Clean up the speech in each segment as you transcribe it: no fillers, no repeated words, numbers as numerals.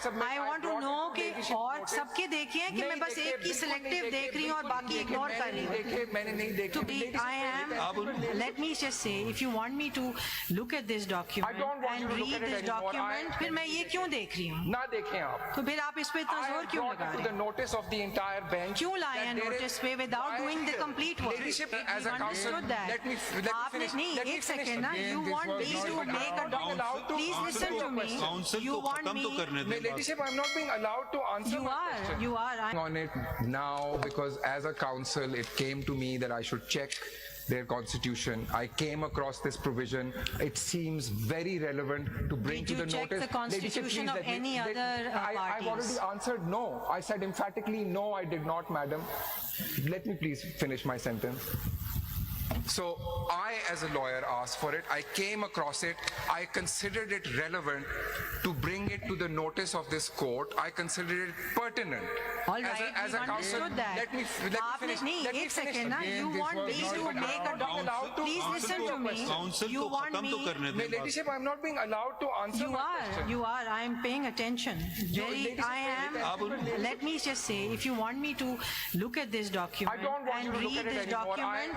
I want to know کہ اور سب کے دیکھے ہیں کہ میں بس ایک کی سلیکٹیو دیکھ رہی ہوں اور باقی اگنور کر رہی ہوں. میں نے نہیں دیکھے. I am, let me just say, if you want me to look at this document and read this document, پھر میں یہ کیوں دیکھ رہی ہوں؟ نہ دیکھیں آپ. تو پھر آپ اس پہ اتنا زور کیوں لگا رہے ہیں؟ notice of the entire bench. کیوں لائے ہیں نوٹس پہ without doing the complete work? Leadership as a counsel. Understood that. Let me آپ نے نہیں ایک سیکنڈ نا, you want me to make a document. Please listen to me. You want me. Leadership, I'm not being allowed to answer my question. You are. On it now because as a counsel, it came to me that I should check their constitution. I came across this provision. It seems very relevant to bring to the notice. Did you check the constitution of any other parties? I've already answered no. I said emphatically no, I did not, madam. Let me please finish my sentence. So I, as a lawyer, asked for it. I came across it. I considered it relevant to bring it to the notice of this court. I considered it pertinent. All right, as a counsel, understood that. let me finish. Ek second, you want me to make a document. Please listen to me. You want me. Leadership, I'm not being allowed to answer my question. You are. I am paying attention. I am. Let me just say, if you want me to look at this document and read this document,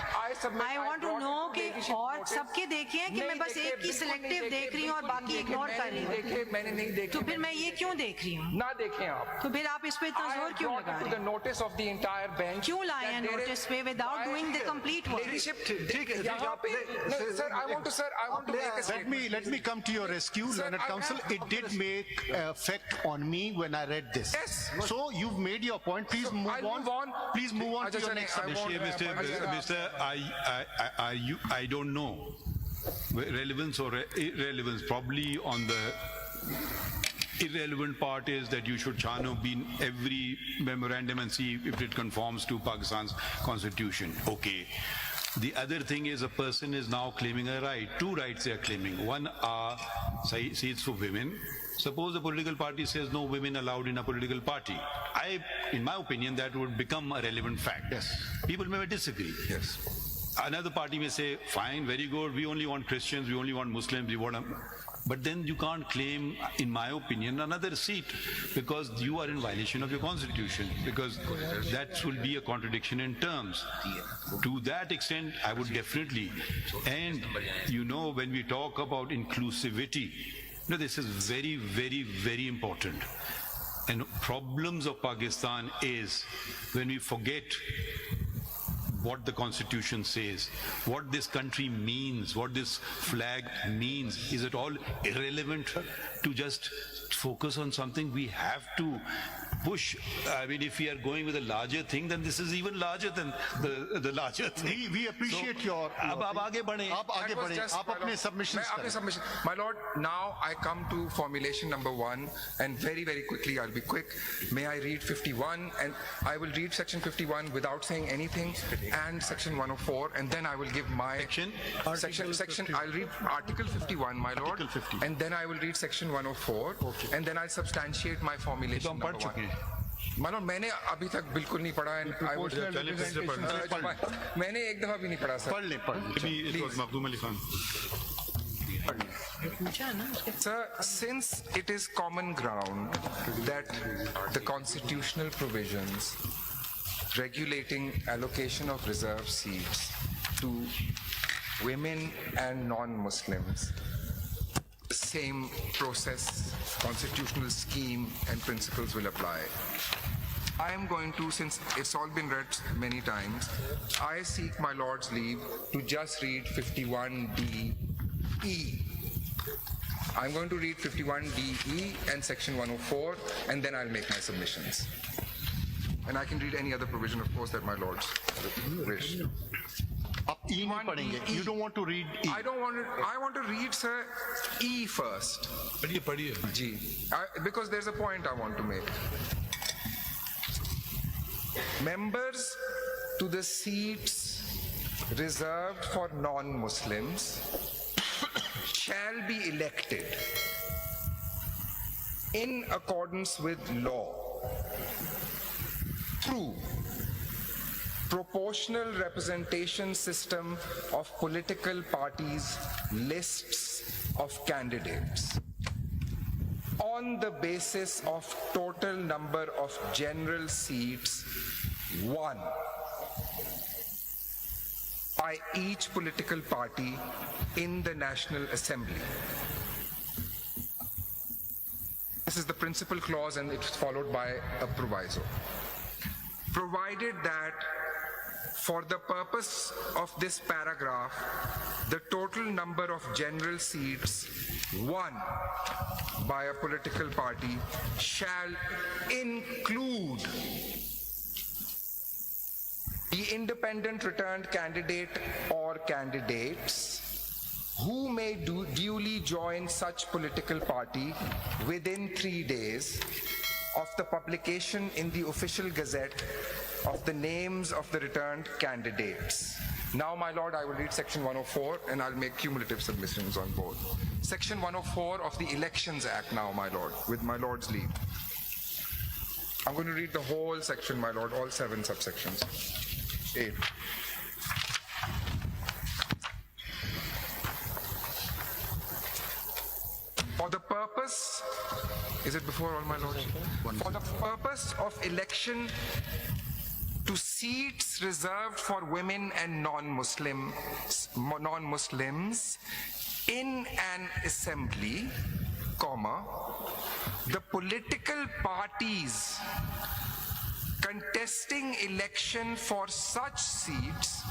I want to know کہ اور سب کے دیکھے ہیں کہ میں بس ایک کی سلیکٹیو دیکھ رہی ہوں اور باقی اگنور کر رہی ہوں. میں نے نہیں دیکھے. تو پھر میں یہ کیوں دیکھ رہی ہوں؟ نہ دیکھیں آپ. تو پھر آپ اس پہ اتنا زور کیوں لگا رہے ہیں؟ the notice of the entire bench. کیوں لائے ہیں نوٹس پہ without doing the complete work? Leadership, یہاں پہ sir, I want to make a statement. Let me come to your rescue, Learned Counsel. It did make effect on me when I read this. Yes. So you've made your point. Please move on. Please move on to your next submission. Mr. I don't know relevance or irrelevance. Probably on the irrelevant part is that you should be in every memorandum and see if it conforms to Pakistan's constitution. Okay. The other thing is a person is now claiming a right. Two rights they are claiming. One are seats for women. Suppose the political party says no women allowed in a political party. In my opinion, that would become a relevant fact. Yes. People may disagree. Yes. Another party may say, fine, very good, we only want Christians, we only want Muslims, we want... But then you can't claim, in my opinion, another seat because you are in violation of your constitution, because that will be a contradiction in terms. To that extent, I would definitely... And, when we talk about inclusivity, this is very, very, very important. And problems of Pakistan is when we forget what the constitution says, what this country means, what this flag means. Is it all irrelevant to just focus on something? We have to push. I mean, if we are going with a larger thing, then this is even larger than the larger thing. We appreciate your... Ab aage badhe. Aap apne submissions kare. My lord, now I come to formulation number 1, and very, very quickly, I'll be quick. May I read 51? And I will read section 51 without saying anything, and section 104, and then I will give my... Section, I'll read article 51, my lord. Article 50. And then I will read section 104, okay. And then I'll substantiate my formulation number 1. मानो मैंने अभी तक बिल्कुल नहीं पढ़ा है. मैंने एक दफा भी नहीं पढ़ा sir. Sir, since it is common ground that the constitutional provisions regulating allocation of reserved seats to women and non-Muslims, same process, constitutional scheme and principles will apply. I am going to, since it's all been read many times, I seek my Lord's leave to just read 51DE. I'm going to read 51DE and section 104, and then I'll make my submissions. And I can read any other provision, of course, that my Lords wish. You don't want to read E? I want to read, sir, E first. Ji. Because there's a point I want to make. Members to the seats reserved for non-Muslims shall be elected in accordance with law through proportional representation system of political parties' lists of candidates. All on the basis of total number of general seats won by each political party in the National Assembly. This is the principal clause, and it's followed by a proviso. Provided that for the purpose of this paragraph, the total number of general seats won by a political party shall include the independent returned candidate or candidates who may duly join such political party within 3 days of the publication in the official gazette of the names of the returned candidates. Now, my lord, I will read section 104 and I'll make cumulative submissions on both. Section 104 of the Elections Act now, my lord, with my lord's leave. I'm going to read the whole section, my lord, all 7 subsections. 8. For the purpose, is it before all, my lord? For the purpose of election to seats reserved for women and non-Muslims in an assembly, comma, the political parties contesting election for such seats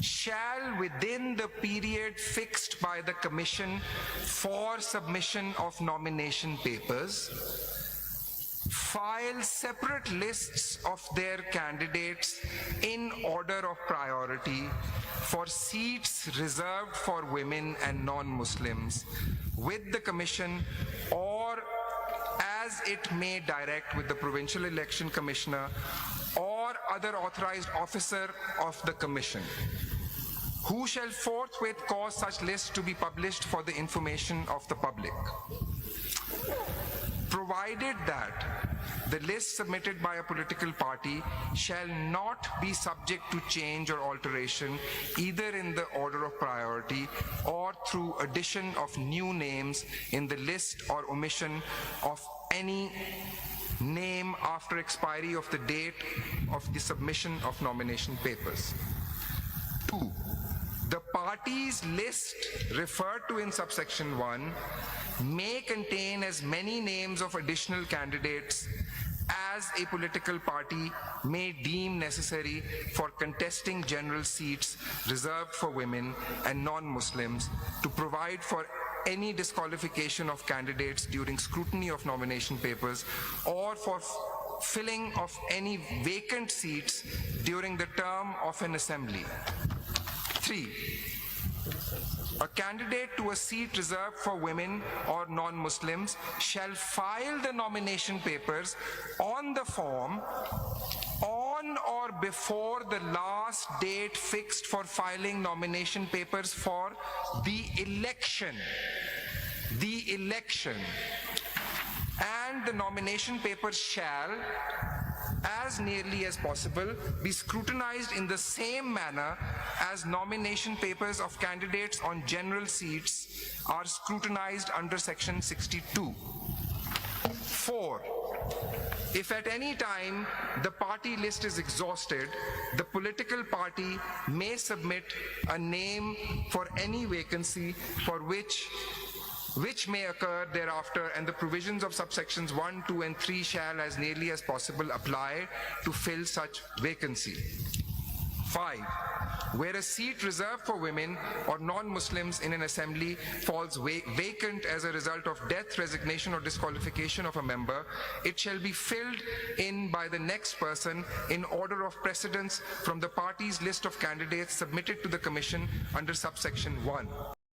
shall, within the period fixed by the Commission for submission of nomination papers, file separate lists of their candidates in order of priority for seats reserved for women and non-Muslims with the Commission, or as it may direct with the Provincial Election Commissioner or other authorized officer of the Commission, who shall forthwith cause such lists to be published for the information of the public. Provided that the list submitted by a political party shall not be subject to change or alteration either in the order of priority or through addition of new names in the list or omission of any name after expiry of the date of the submission of nomination papers. 2. The party's list referred to in subsection 1 may contain as many names of additional candidates as a political party may deem necessary for contesting general seats reserved for women and non-Muslims, to provide for any disqualification of candidates during scrutiny of nomination papers or for filling of any vacant seats during the term of an assembly. 3. A candidate to a seat reserved for women or non-Muslims shall file the nomination papers on the form on or before the last date fixed for filing nomination papers for the election, and the nomination papers shall, as nearly as possible, be scrutinized in the same manner as nomination papers of candidates on general seats are scrutinized under section 62. 4. If at any time the party list is exhausted, the political party may submit a name for any vacancy for which may occur thereafter, and the provisions of subsections 1, 2, and 3 shall, as nearly as possible, apply to fill such vacancy. 5. Where a seat reserved for women or non-Muslims in an assembly falls vacant as a result of death, resignation, or disqualification of a member, it shall be filled in by the next person in order of precedence from the party's list of candidates submitted to the Commission under subsection 1.